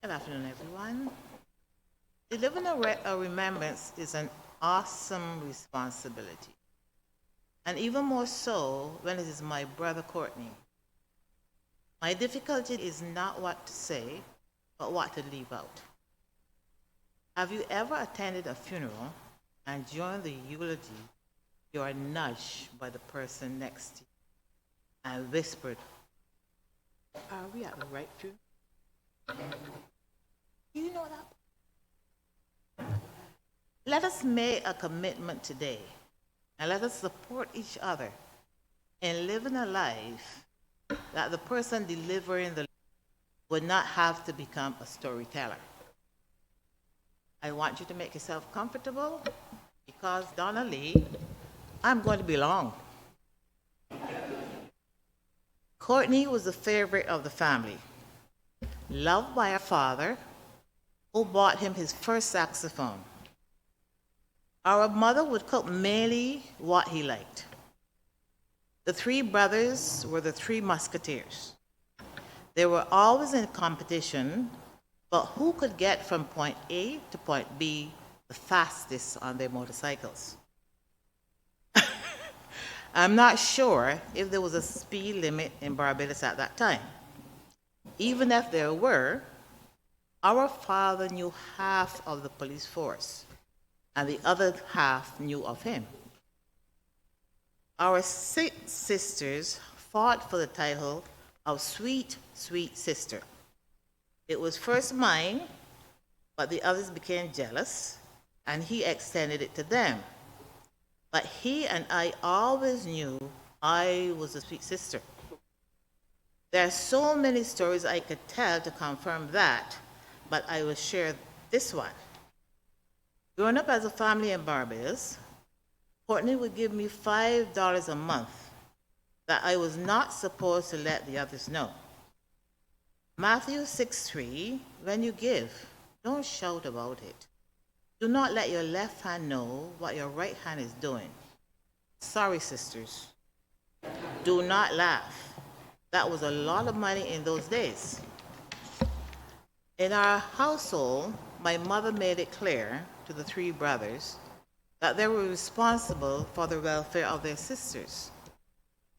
Good afternoon, everyone. Delivering a remembrance is an awesome responsibility, and even more so when it is my brother Courtney. My difficulty is not what to say, but what to leave out. Have you ever attended a funeral and during the eulogy, you are nudged by the person next to you and whispered, "Are we at the right funeral?" Do you know that? Let us make a commitment today and let us support each other in living a life that the person delivering the would not have to become a storyteller. I want you to make yourself comfortable because Donna Lee, I'm going to be long. Courtney was the favorite of the family, loved by her father, who bought him his first saxophone. Our mother would cook mainly what he liked. The three brothers were the three musketeers. They were always in competition, but who could get from point A to point B the fastest on their motorcycles? I'm not sure if there was a speed limit in Barbados at that time. Even if there were, our father knew half of the police force, and the other half knew of him. Our six sisters fought for the title of Sweet, Sweet Sister. It was first mine, but the others became jealous, and he extended it to them. But he and I always knew I was a sweet sister. There are so many stories I could tell to confirm that, but I will share this one. Growing up as a family in Barbados, Courtney would give me $5 a month that I was not supposed to let the others know. Matthew 6:3, when you give, don't shout about it. Do not let your left hand know what your right hand is doing. Sorry, sisters. Do not laugh. That was a lot of money in those days. In our household, my mother made it clear to the three brothers that they were responsible for the welfare of their sisters.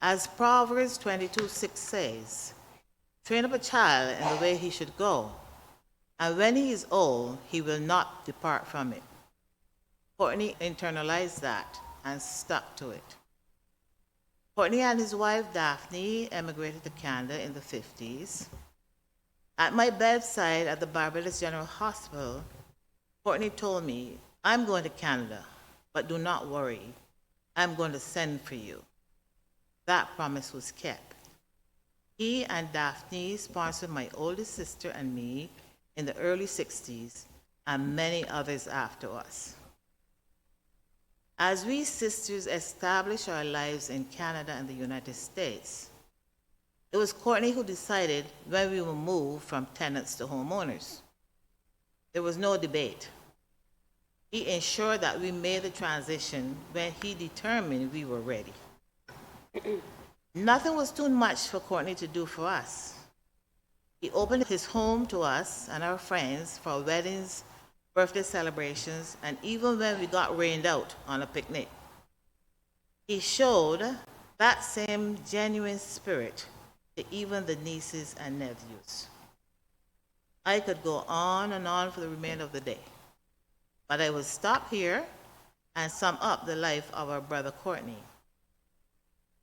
As Proverbs 22:6 says, train up a child in the way he should go, and when he is old, he will not depart from it. Courtney internalized that and stuck to it. Courtney and his wife Daphne emigrated to Canada in the 50s. At my bedside at the Barbados General Hospital, Courtney told me, "I'm going to Canada, but do not worry. I'm going to send for you." That promise was kept. He and Daphne sponsored my oldest sister and me in the early 60s and many others after us. As we sisters established our lives in Canada and the United States, it was Courtney who decided when we would move from tenants to homeowners. There was no debate. He ensured that we made the transition when he determined we were ready. Nothing was too much for Courtney to do for us. He opened his home to us and our friends for weddings, birthday celebrations, and even when we got rained out on a picnic. He showed that same genuine spirit to even the nieces and nephews. I could go on and on for the remainder of the day, but I will stop here and sum up the life of our brother Courtney.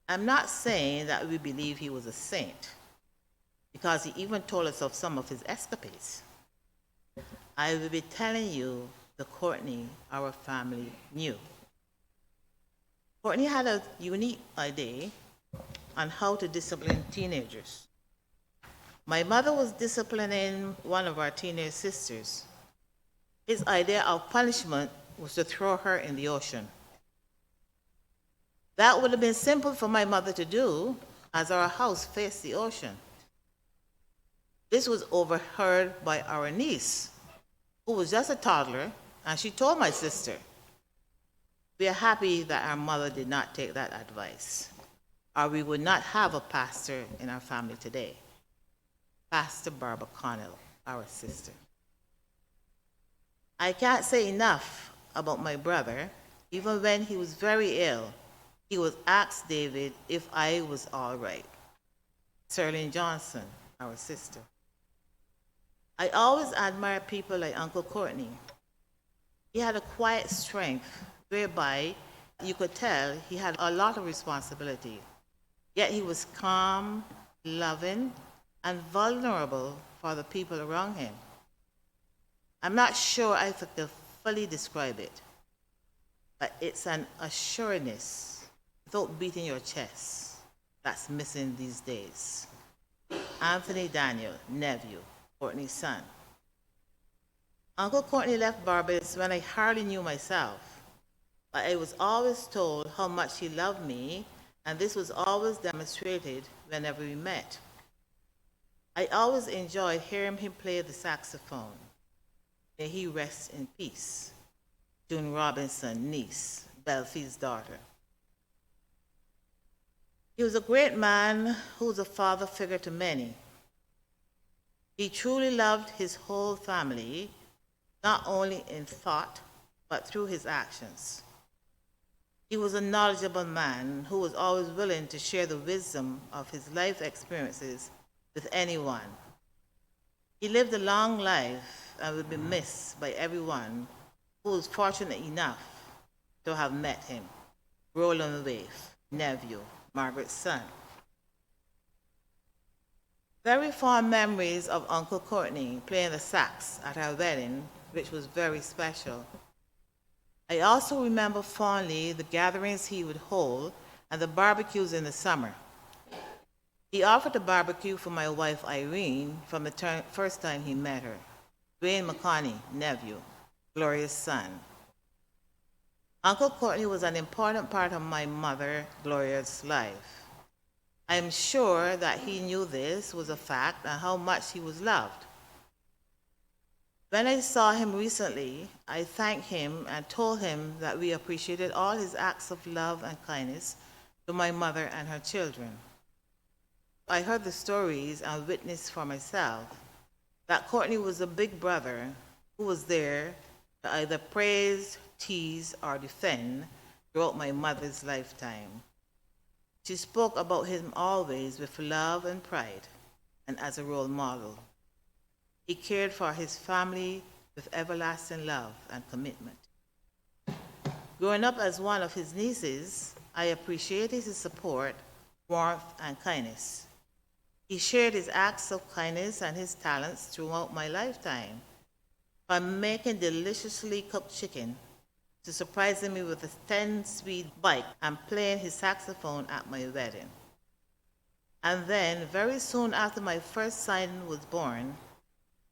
I'm not saying that we believe he was a saint, because he even told us of some of his escapades. I will be telling you the Courtney our family knew. Courtney had a unique idea on how to discipline teenagers. My mother was disciplining one of our teenage sisters. His idea of punishment was to throw her in the ocean. That would have been simple for my mother to do, as our house faced the ocean. This was overheard by our niece, who was just a toddler, and she told my sister. We are happy that our mother did not take that advice, or we would not have a pastor in our family today. Pastor Barbara Connell, our sister. I can't say enough about my brother. Even when he was very ill, he would ask David if I was all right. Sterling Johnson, our sister. I always admire people like Uncle Courtney. He had a quiet strength whereby you could tell he had a lot of responsibility. Yet he was calm, loving, and vulnerable for the people around him. I'm not sure I could fully describe it, but it's an assuredness without beating your chest that's missing these days. Anthony Daniel, nephew, Courtney's son. Uncle Courtney left Barbados when I hardly knew myself, but I was always told how much he loved me, and this was always demonstrated whenever we met. I always enjoyed hearing him play the saxophone. May he rest in peace. June Robinson, niece, Belfie's daughter. He was a great man who was a father figure to many. He truly loved his whole family, not only in thought, but through his actions. He was a knowledgeable man who was always willing to share the wisdom of his life experiences with anyone. He lived a long life and will be missed by everyone who was fortunate enough to have met him. Roland Waif, nephew, Margaret's son. Very fond memories of Uncle Courtney playing the sax at our wedding, which was very special. I also remember fondly the gatherings he would hold and the barbecues in the summer. He offered a barbecue for my wife Irene from the first time he met her. Dwayne McConney, nephew, Gloria's son. Uncle Courtney was an important part of my mother, Gloria's life. I am sure that he knew this was a fact and how much he was loved. When I saw him recently, I thanked him and told him that we appreciated all his acts of love and kindness to my mother and her children. I heard the stories and witnessed for myself that Courtney was a big brother who was there to either praise, tease, or defend throughout my mother's lifetime. She spoke about him always with love and pride and as a role model. He cared for his family with everlasting love and commitment. Growing up as one of his nieces, I appreciated his support, warmth, and kindness. He shared his acts of kindness and his talents throughout my lifetime, from making deliciously cooked chicken to surprising me with a 10-speed bike and playing his saxophone at my wedding. And then, very soon after my first son was born,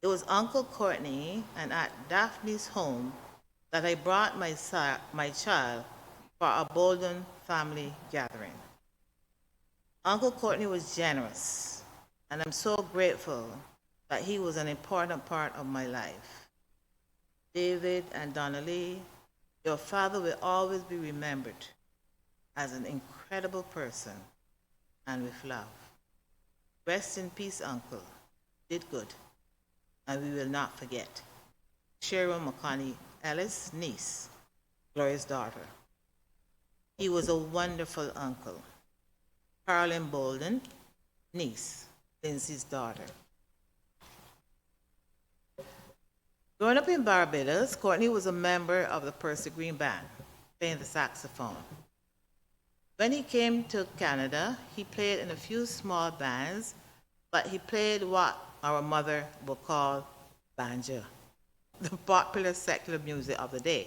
it was Uncle Courtney and at Daphne's home that I brought my child for a Bolden family gathering. Uncle Courtney was generous, and I'm so grateful that he was an important part of my life. David and Donnelly, your father will always be remembered as an incredible person and with love. Rest in peace, Uncle. Did good, and we will not forget. Cheryl McConney Ellis, niece, Gloria's daughter. He was a wonderful uncle. Courtney Bolden, niece, Lindsay's daughter. Growing up in Barbados, Courtney was a member of the Percy Green Band, playing the saxophone. When he came to Canada, he played in a few small bands, but he played what our mother would call banjo, the popular secular music of the day.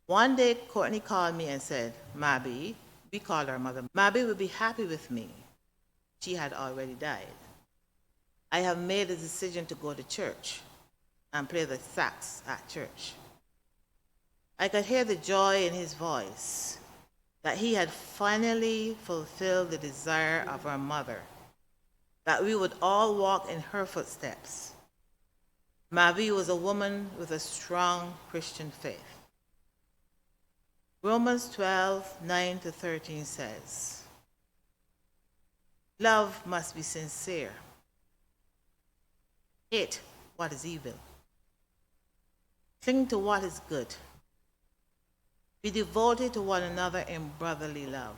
One day, Courtney called me and said, Mabby, we called our mother, Mabby would be happy with me. She had already died. I have made a decision to go to church and play the sax at church. I could hear the joy in his voice, that he had finally fulfilled the desire of our mother, that we would all walk in her footsteps. Mavi was a woman with a strong Christian faith. Romans 12:9-13 says, love must be sincere. Hate what is evil. Cling to what is good. Be devoted to one another in brotherly love.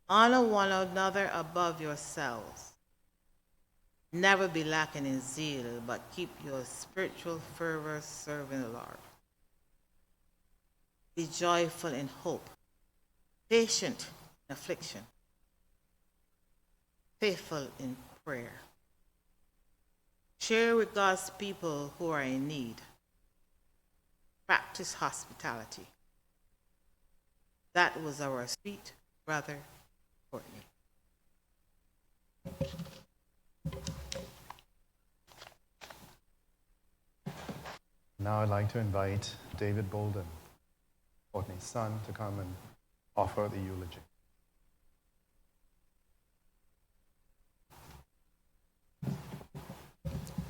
Honor one another above yourselves. Never be lacking in zeal, but keep your spiritual fervor serving the Lord. Be joyful in hope, patient in affliction, faithful in prayer. Share with God's people who are in need. Practice hospitality. That was our sweet brother, Courtney. Now I'd like to invite David Bolden, Courtney's son, to come and offer the eulogy.